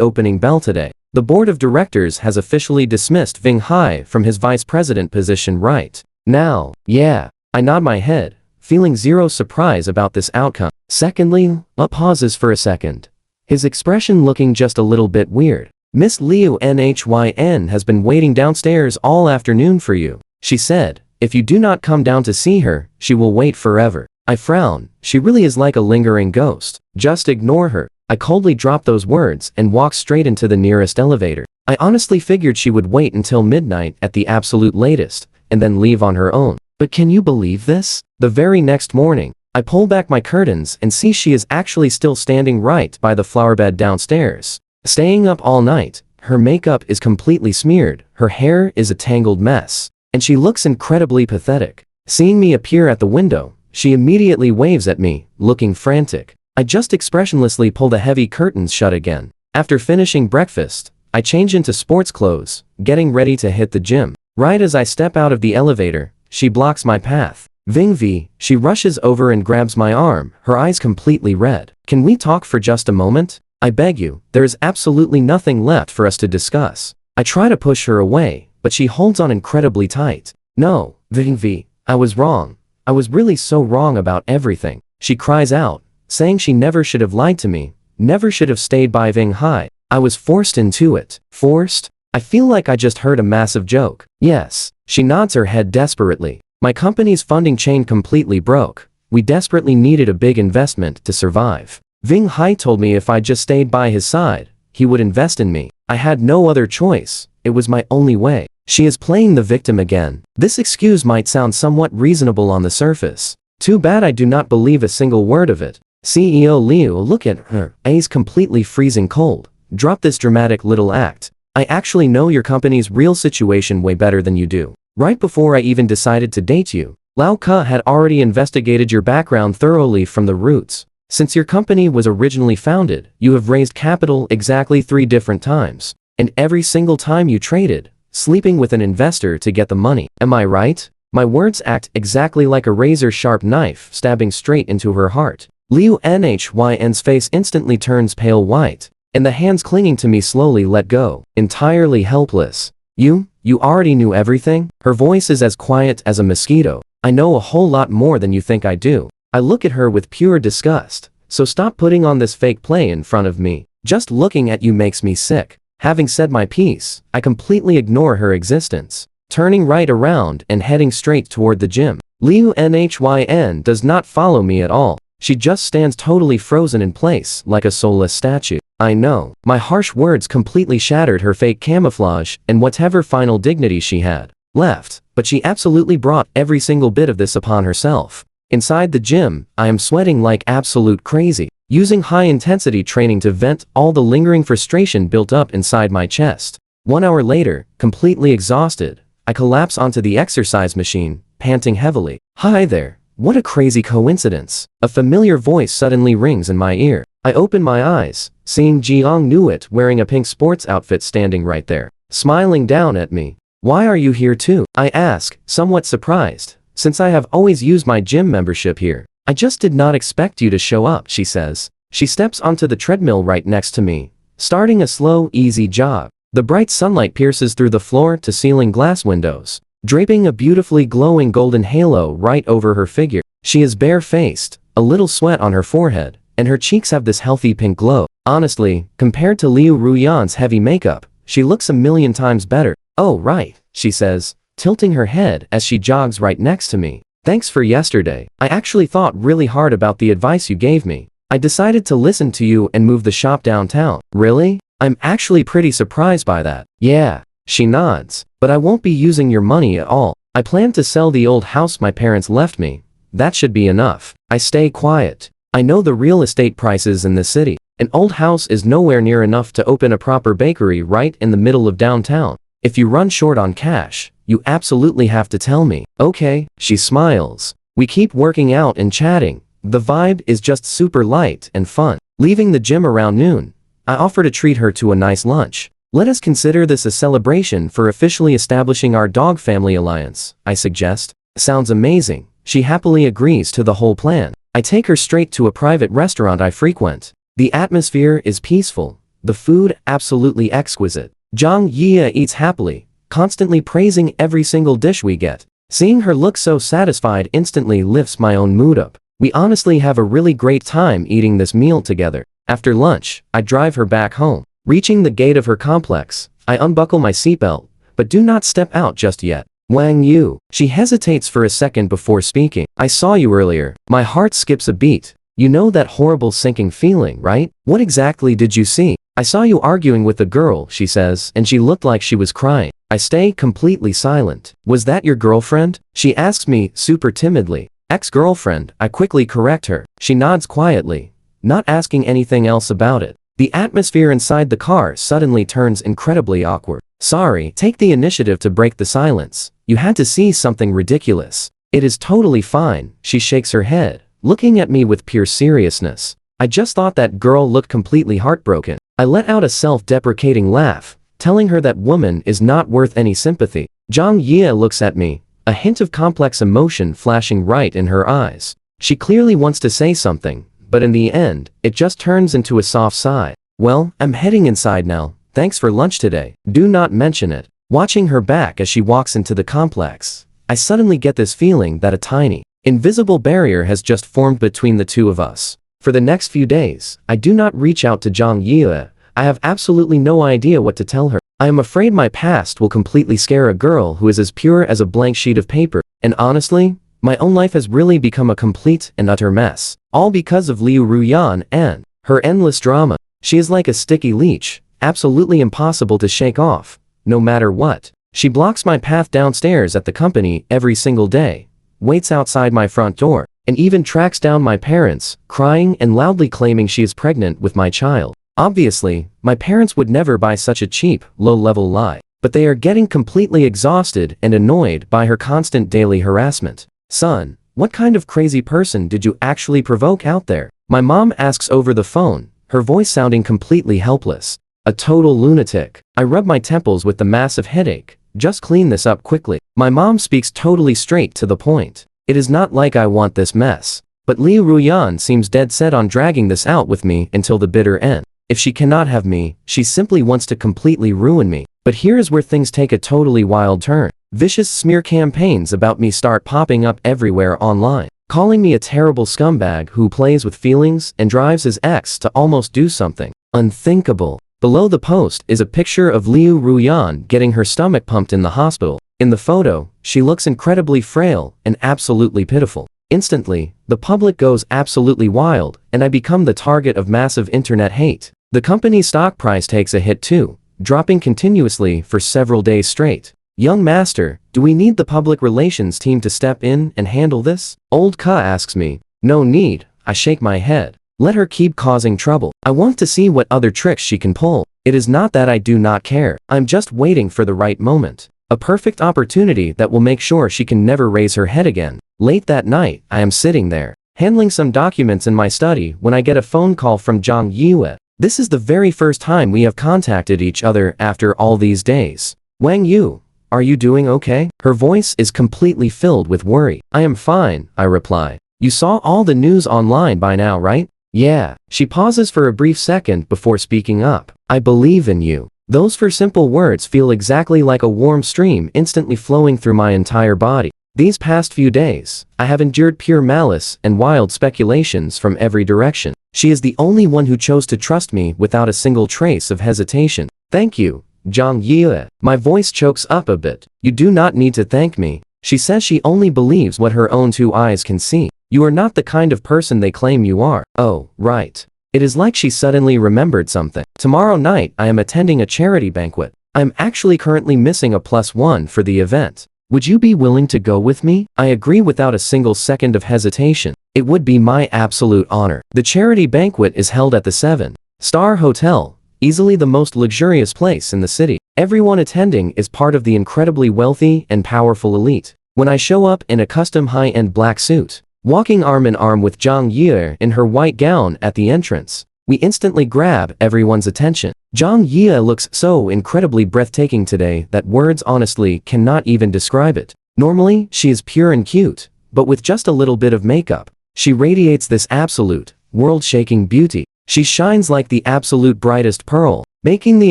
opening bell today. The board of directors has officially dismissed Ving Hai from his vice president position right now. Yeah, I nod my head, feeling zero surprise about this outcome. Secondly, Up pauses for a second, his expression looking just a little bit weird. "Miss Liu Nhyn has been waiting downstairs all afternoon for you," she said. "If you do not come down to see her, she will wait forever." I frown. She really is like a lingering ghost. Just ignore her. I coldly drop those words and walk straight into the nearest elevator. I honestly figured she would wait until midnight at the absolute latest, and then leave on her own. But can you believe this? The very next morning, I pull back my curtains and see she is actually still standing right by the flower bed downstairs. Staying up all night, her makeup is completely smeared, her hair is a tangled mess, and she looks incredibly pathetic. Seeing me appear at the window, she immediately waves at me, looking frantic. I just expressionlessly pull the heavy curtains shut again. After finishing breakfast, I change into sports clothes, getting ready to hit the gym. Right as I step out of the elevator, she blocks my path. "Vingvi," she rushes over and grabs my arm, her eyes completely red. "Can we talk for just a moment? I beg you, there is absolutely nothing left for us to discuss." I try to push her away, but she holds on incredibly tight. "No, Vingvi, I was wrong. I was really so wrong about everything," she cries out, saying she never should have lied to me, never should have stayed by Ving Hai. I was forced into it. Forced? I feel like I just heard a massive joke. Yes. She nods her head desperately. My company's funding chain completely broke. We desperately needed a big investment to survive. Ving Hai told me if I just stayed by his side, he would invest in me. I had no other choice. It was my only way. She is playing the victim again. This excuse might sound somewhat reasonable on the surface. Too bad I do not believe a single word of it. CEO Liu, look at her. A's completely freezing cold. Drop this dramatic little act. I actually know your company's real situation way better than you do. Right before I even decided to date you, Lao Ke had already investigated your background thoroughly from the roots. Since your company was originally founded, you have raised capital exactly 3 different times. And every single time you traded, sleeping with an investor to get the money. Am I right? My words act exactly like a razor-sharp knife stabbing straight into her heart. Liu Nhyun's face instantly turns pale white, and the hands clinging to me slowly let go, entirely helpless. You already knew everything? Her voice is as quiet as a mosquito. I know a whole lot more than you think I do. I look at her with pure disgust. So stop putting on this fake play in front of me. Just looking at you makes me sick. Having said my piece, I completely ignore her existence, turning right around and heading straight toward the gym. Liu Nhyun does not follow me at all. She just stands totally frozen in place like a soulless statue. I know, my harsh words completely shattered her fake camouflage and whatever final dignity she had left, but she absolutely brought every single bit of this upon herself. Inside the gym, I am sweating like absolute crazy, using high-intensity training to vent all the lingering frustration built up inside my chest. 1 hour later, completely exhausted, I collapse onto the exercise machine, panting heavily. Hi there, what a crazy coincidence. A familiar voice suddenly rings in my ear. I open my eyes, seeing Jiang Nuit wearing a pink sports outfit standing right there, smiling down at me. Why are you here too? I ask, somewhat surprised, since I have always used my gym membership here. I just did not expect you to show up, she says. She steps onto the treadmill right next to me, starting a slow, easy jog. The bright sunlight pierces through the floor-to-ceiling glass windows, draping a beautifully glowing golden halo right over her figure. She is bare-faced, a little sweat on her forehead, and her cheeks have this healthy pink glow. Honestly, compared to Liu Ruyan's heavy makeup, she looks a million times better. Oh right, she says, tilting her head as she jogs right next to me. Thanks for yesterday. I actually thought really hard about the advice you gave me. I decided to listen to you and move the shop downtown. Really? I'm actually pretty surprised by that. Yeah, she nods. But I won't be using your money at all. I plan to sell the old house my parents left me. That should be enough. I stay quiet. I know the real estate prices in the city. An old house is nowhere near enough to open a proper bakery right in the middle of downtown. If you run short on cash, you absolutely have to tell me. Okay, she smiles. We keep working out and chatting. The vibe is just super light and fun. Leaving the gym around noon, I offer to treat her to a nice lunch. Let us consider this a celebration for officially establishing our dog family alliance, I suggest. Sounds amazing. She happily agrees to the whole plan. I take her straight to a private restaurant I frequent. The atmosphere is peaceful. The food absolutely exquisite. Zhang Yi eats happily, constantly praising every single dish we get. Seeing her look so satisfied instantly lifts my own mood up. We honestly have a really great time eating this meal together. After lunch, I drive her back home. Reaching the gate of her complex, I unbuckle my seatbelt, but do not step out just yet. Wang Yu. She hesitates for a second before speaking. I saw you earlier. My heart skips a beat. You know that horrible sinking feeling, right? What exactly did you see? I saw you arguing with a girl, she says, and she looked like she was crying. I stay completely silent. Was that your girlfriend? She asks me, super timidly. Ex-girlfriend, I quickly correct her. She nods quietly, not asking anything else about it. The atmosphere inside the car suddenly turns incredibly awkward. Sorry, take the initiative to break the silence. You had to see something ridiculous. It is totally fine, she shakes her head, looking at me with pure seriousness. I just thought that girl looked completely heartbroken. I let out a self-deprecating laugh, telling her that woman is not worth any sympathy. Zhang Yi looks at me, a hint of complex emotion flashing right in her eyes. She clearly wants to say something, but in the end, it just turns into a soft sigh. Well, I'm heading inside now. Thanks for lunch today. Do not mention it. Watching her back as she walks into the complex, I suddenly get this feeling that a tiny, invisible barrier has just formed between the two of us. For the next few days, I do not reach out to Zhang Yi. I have absolutely no idea what to tell her. I am afraid my past will completely scare a girl who is as pure as a blank sheet of paper. And honestly, my own life has really become a complete and utter mess. All because of Liu Ruyan and her endless drama. She is like a sticky leech, absolutely impossible to shake off, no matter what. She blocks my path downstairs at the company every single day, waits outside my front door, and even tracks down my parents, crying and loudly claiming she is pregnant with my child. Obviously, my parents would never buy such a cheap, low-level lie, but they are getting completely exhausted and annoyed by her constant daily harassment. Son, what kind of crazy person did you actually provoke out there? My mom asks over the phone, her voice sounding completely helpless. A total lunatic. I rub my temples with the massive headache, just clean this up quickly. My mom speaks totally straight to the point. It is not like I want this mess. But Liu Ruyan seems dead set on dragging this out with me until the bitter end. If she cannot have me, she simply wants to completely ruin me. But here is where things take a totally wild turn. Vicious smear campaigns about me start popping up everywhere online, calling me a terrible scumbag who plays with feelings and drives his ex to almost do something unthinkable. Below the post is a picture of Liu Ruyan getting her stomach pumped in the hospital. In the photo, she looks incredibly frail and absolutely pitiful. Instantly, the public goes absolutely wild, and I become the target of massive internet hate. The company's stock price takes a hit too, dropping continuously for several days straight. Young master, do we need the public relations team to step in and handle this? Old Ka asks me. No need, I shake my head. Let her keep causing trouble. I want to see what other tricks she can pull. It is not that I do not care, I'm just waiting for the right moment. A perfect opportunity that will make sure she can never raise her head again. Late that night, I am sitting there, handling some documents in my study when I get a phone call from Zhang Yue. This is the very first time we have contacted each other after all these days. Wang Yu, are you doing okay? Her voice is completely filled with worry. I am fine, I reply. You saw all the news online by now, right? Yeah. She pauses for a brief second before speaking up. I believe in you. Those four simple words feel exactly like a warm stream instantly flowing through my entire body. These past few days, I have endured pure malice and wild speculations from every direction. She is the only one who chose to trust me without a single trace of hesitation. Thank you, Zhang Yue. My voice chokes up a bit. You do not need to thank me. She says she only believes what her own two eyes can see. You are not the kind of person they claim you are. Oh, right. It is like she suddenly remembered something. Tomorrow night I am attending a charity banquet. I am actually currently missing a +1 for the event. Would you be willing to go with me? I agree without a single second of hesitation. It would be my absolute honor. The charity banquet is held at the 7-star hotel, easily the most luxurious place in the city. Everyone attending is part of the incredibly wealthy and powerful elite. When I show up in a custom high-end black suit, walking arm in arm with Zhang Yue in her white gown at the entrance, we instantly grab everyone's attention. Zhang Yue looks so incredibly breathtaking today that words honestly cannot even describe it. Normally, she is pure and cute, but with just a little bit of makeup, she radiates this absolute, world-shaking beauty. She shines like the absolute brightest pearl, making the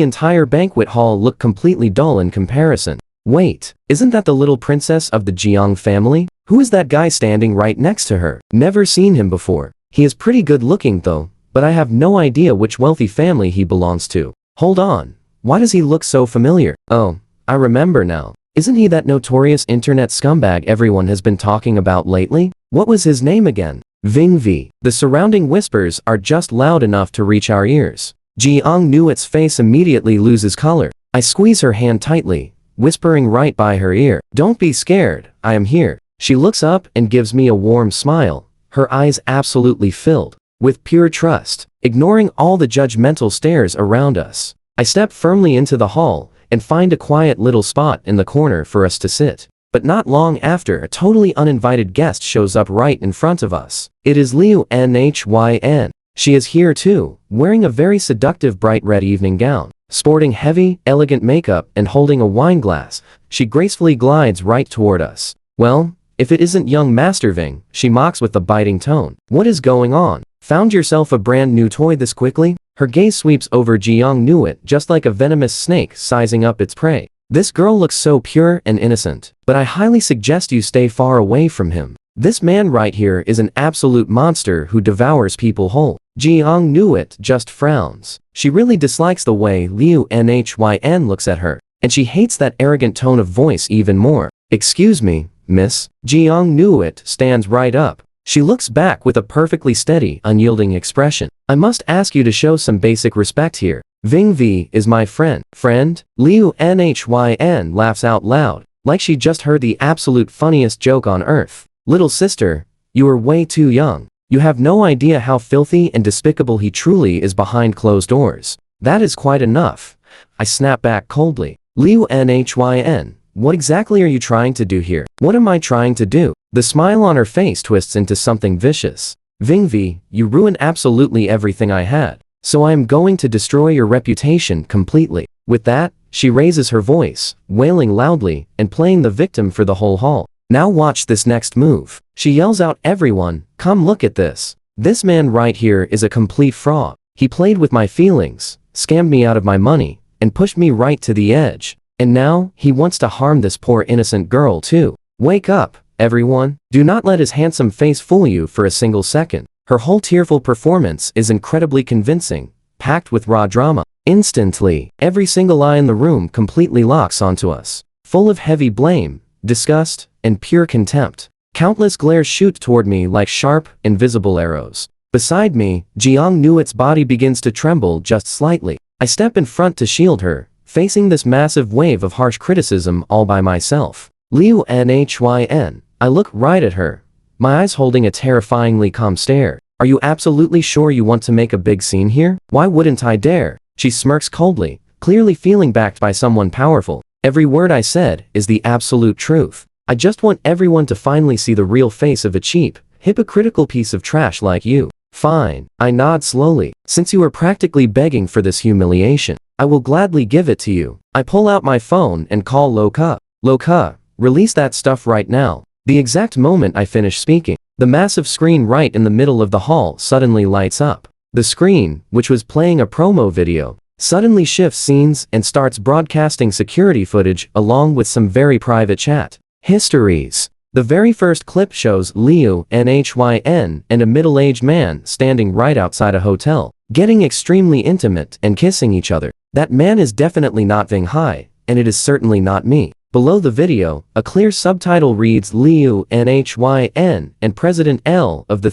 entire banquet hall look completely dull in comparison. Wait, isn't that the little princess of the Jiang family? Who is that guy standing right next to her? Never seen him before. He is pretty good looking though, but I have no idea which wealthy family he belongs to. Hold on, why does he look so familiar? Oh, I remember now. Isn't he that notorious internet scumbag everyone has been talking about lately? What was his name again? Ving V. The surrounding whispers are just loud enough to reach our ears. Jiang Nuet's face immediately loses color. I squeeze her hand tightly, whispering right by her ear. Don't be scared, I am here. She looks up and gives me a warm smile, her eyes absolutely filled with pure trust, ignoring all the judgmental stares around us. I step firmly into the hall and find a quiet little spot in the corner for us to sit. But not long after, a totally uninvited guest shows up right in front of us. It is Liu Nhyn. She is here too, wearing a very seductive bright red evening gown. Sporting heavy, elegant makeup and holding a wine glass, she gracefully glides right toward us. Well, if it isn't young Master Ving, she mocks with a biting tone. What is going on? Found yourself a brand new toy this quickly? Her gaze sweeps over Jiang Nuet just like a venomous snake sizing up its prey. This girl looks so pure and innocent, but I highly suggest you stay far away from him. This man right here is an absolute monster who devours people whole. Jiang Nuet just frowns. She really dislikes the way Liu Nhyn looks at her, and she hates that arrogant tone of voice even more. Excuse me, miss. Jiang Nuet stands right up. She looks back with a perfectly steady, unyielding expression. I must ask you to show some basic respect here. Ving V is my friend. Friend? Liu Nhyn laughs out loud, like she just heard the absolute funniest joke on earth. Little sister, you are way too young. You have no idea how filthy and despicable he truly is behind closed doors. That is quite enough. I snap back coldly. Liu Nhyn, what exactly are you trying to do here? What am I trying to do? The smile on her face twists into something vicious. Ving V, you ruined absolutely everything I had, so I am going to destroy your reputation completely. With that, she raises her voice, wailing loudly, and playing the victim for the whole hall. Now watch this next move. She yells out, "Everyone, come look at this. This man right here is a complete fraud. He played with my feelings, scammed me out of my money, and pushed me right to the edge. And now, he wants to harm this poor innocent girl too. Wake up, everyone. Do not let his handsome face fool you for a single second." Her whole tearful performance is incredibly convincing, packed with raw drama. Instantly, every single eye in the room completely locks onto us, full of heavy blame, disgust, and pure contempt. Countless glares shoot toward me like sharp, invisible arrows. Beside me, Jiang Nuet's body begins to tremble just slightly. I step in front to shield her, facing this massive wave of harsh criticism all by myself. Liu Nhin. I look right at her, my eyes holding a terrifyingly calm stare. "Are you absolutely sure you want to make a big scene here? Why wouldn't I dare?" She smirks coldly, clearly feeling backed by someone powerful. "Every word I said is the absolute truth. I just want everyone to finally see the real face of a cheap, hypocritical piece of trash like you." "Fine," I nod slowly. "Since you are practically begging for this humiliation, I will gladly give it to you." I pull out my phone and call Loka. "Loka, release that stuff right now." The exact moment I finish speaking, the massive screen right in the middle of the hall suddenly lights up. The screen, which was playing a promo video, suddenly shifts scenes and starts broadcasting security footage along with some very private chat histories. The very first clip shows Liu Nhin and a middle-aged man standing right outside a hotel, getting extremely intimate and kissing each other. That man is definitely not Ving Hai, and it is certainly not me. Below the video, a clear subtitle reads Liu Nhin and President L of the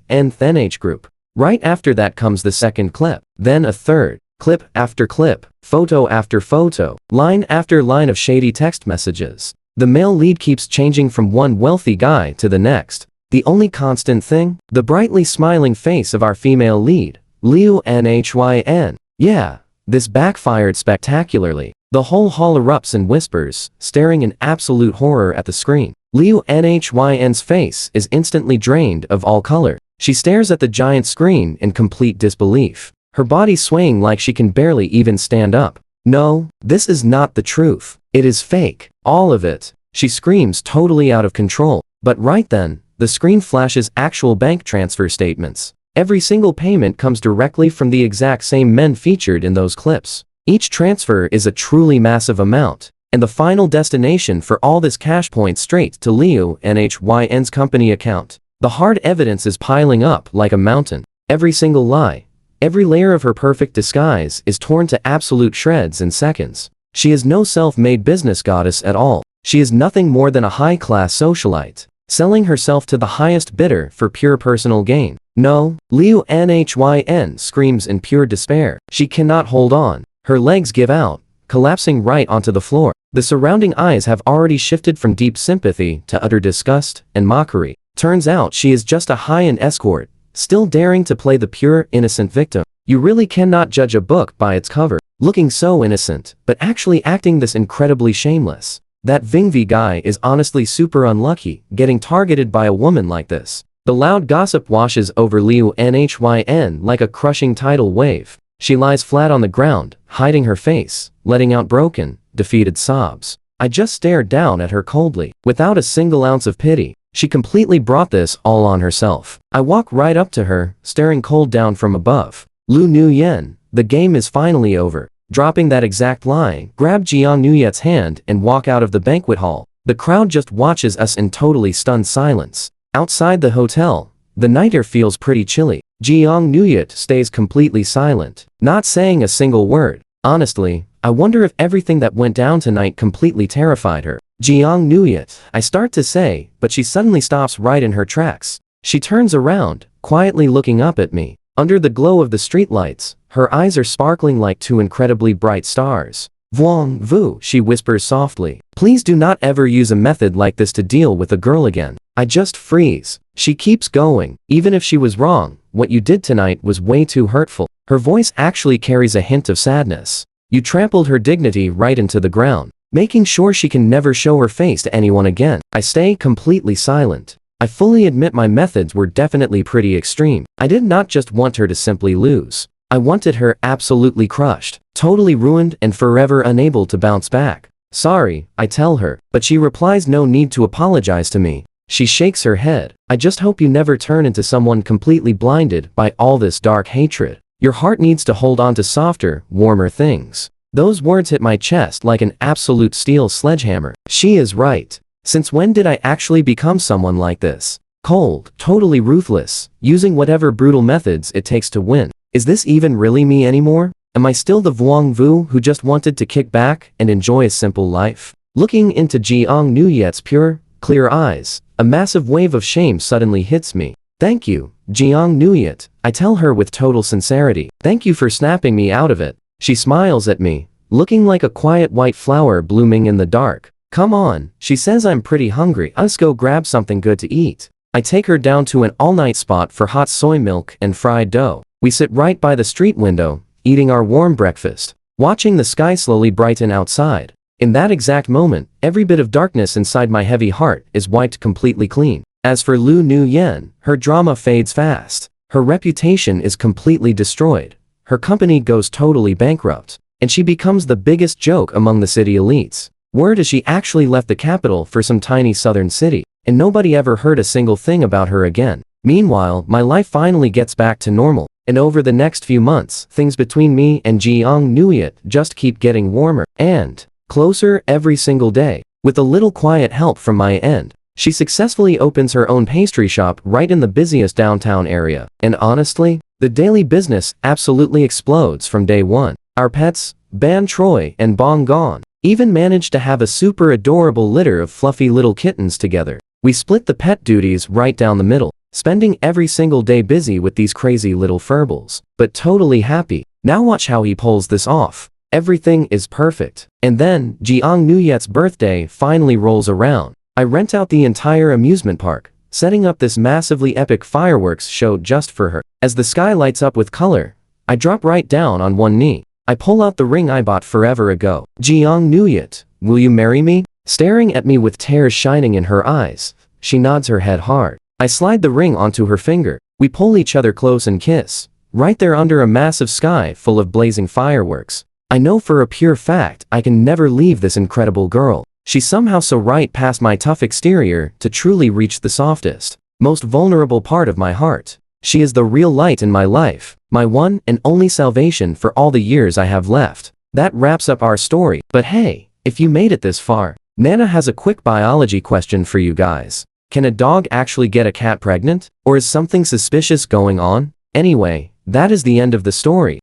Nh group. Right after that comes the second clip, then a third, clip after clip, photo after photo, line after line of shady text messages. The male lead keeps changing from one wealthy guy to the next. The only constant thing? The brightly smiling face of our female lead, Liu Nhin. Yeah, this backfired spectacularly. The whole hall erupts in whispers, staring in absolute horror at the screen. Liu Nhin's face is instantly drained of all color. She stares at the giant screen in complete disbelief, her body swaying like she can barely even stand up. "No, this is not the truth. It is fake. All of it." She screams, totally out of control. But right then, the screen flashes actual bank transfer statements. Every single payment comes directly from the exact same men featured in those clips. Each transfer is a truly massive amount, and the final destination for all this cash points straight to Liu Nhin's company account. The hard evidence is piling up like a mountain. Every single lie, every layer of her perfect disguise is torn to absolute shreds in seconds. She is no self-made business goddess at all. She is nothing more than a high-class socialite, selling herself to the highest bidder for pure personal gain. No, Liu Nhin screams in pure despair. She cannot hold on. Her legs give out, collapsing right onto the floor. The surrounding eyes have already shifted from deep sympathy to utter disgust and mockery. Turns out she is just a high-end escort, still daring to play the pure, innocent victim. You really cannot judge a book by its cover. Looking so innocent, but actually acting this incredibly shameless. That Ving V guy is honestly super unlucky, getting targeted by a woman like this. The loud gossip washes over Liu Nhin like a crushing tidal wave. She lies flat on the ground, hiding her face, letting out broken, defeated sobs. I just stared down at her coldly, without a single ounce of pity. She completely brought this all on herself. I walk right up to her, staring cold down from above. "Lu Nuyen, the game is finally over." Dropping that exact line, grab Jiang Nuyet's hand and walk out of the banquet hall. The crowd just watches us in totally stunned silence. Outside the hotel, the night air feels pretty chilly. Jiang Nuyet stays completely silent, not saying a single word. Honestly, I wonder if everything that went down tonight completely terrified her. "Jiang Nuyet," I start to say, but she suddenly stops right in her tracks. She turns around, quietly looking up at me. Under the glow of the streetlights, her eyes are sparkling like two incredibly bright stars. "Vuong Vu," she whispers softly. "Please do not ever use a method like this to deal with a girl again." I just freeze. She keeps going. "Even if she was wrong, what you did tonight was way too hurtful." Her voice actually carries a hint of sadness. "You trampled her dignity right into the ground, making sure she can never show her face to anyone again." I stay completely silent. I fully admit my methods were definitely pretty extreme. I did not just want her to simply lose. I wanted her absolutely crushed, totally ruined and forever unable to bounce back. Sorry, I tell her, but she replies no need to apologize to me. She shakes her head. I just hope you never turn into someone completely blinded by all this dark hatred. Your heart needs to hold on to softer, warmer things. Those words hit my chest like an absolute steel sledgehammer. She is right. Since when did I actually become someone like this? Cold, totally ruthless, using whatever brutal methods it takes to win. Is this even really me anymore? Am I still the Vuong Vu who just wanted to kick back and enjoy a simple life? Looking into Jiang Nuyet's pure, clear eyes, a massive wave of shame suddenly hits me. Thank you, Jiang Nuyet, I tell her with total sincerity. Thank you for snapping me out of it. She smiles at me, looking like a quiet white flower blooming in the dark. Come on, she says I'm pretty hungry. Let's go grab something good to eat. I take her down to an all-night spot for hot soy milk and fried dough. We sit right by the street window, eating our warm breakfast, watching the sky slowly brighten outside. In that exact moment, every bit of darkness inside my heavy heart is wiped completely clean. As for Lu Nu-yen, her drama fades fast. Her reputation is completely destroyed. Her company goes totally bankrupt, and she becomes the biggest joke among the city elites. Word is she actually left the capital for some tiny southern city, and nobody ever heard a single thing about her again. Meanwhile, my life finally gets back to normal, and over the next few months, things between me and Jiang Nuyet just keep getting warmer and closer every single day. With a little quiet help from my end, she successfully opens her own pastry shop right in the busiest downtown area. And honestly, the daily business absolutely explodes from day one. Our pets, Ban Troy and Bong Gon, even managed to have a super adorable litter of fluffy little kittens together. We split the pet duties right down the middle, spending every single day busy with these crazy little furballs, but totally happy. Now watch how he pulls this off. Everything is perfect. And then, Jiang Nuyet's birthday finally rolls around. I rent out the entire amusement park, setting up this massively epic fireworks show just for her. As the sky lights up with color, I drop right down on one knee. I pull out the ring I bought forever ago. Jiang Nuyet, will you marry me? Staring at me with tears shining in her eyes, she nods her head hard. I slide the ring onto her finger. We pull each other close and kiss, right there under a massive sky full of blazing fireworks. I know for a pure fact I can never leave this incredible girl. She's somehow so right past my tough exterior to truly reach the softest, most vulnerable part of my heart. She is the real light in my life, my one and only salvation for all the years I have left. That wraps up our story. But hey, if you made it this far, Nana has a quick biology question for you guys. Can a dog actually get a cat pregnant? Or is something suspicious going on? Anyway, that is the end of the story.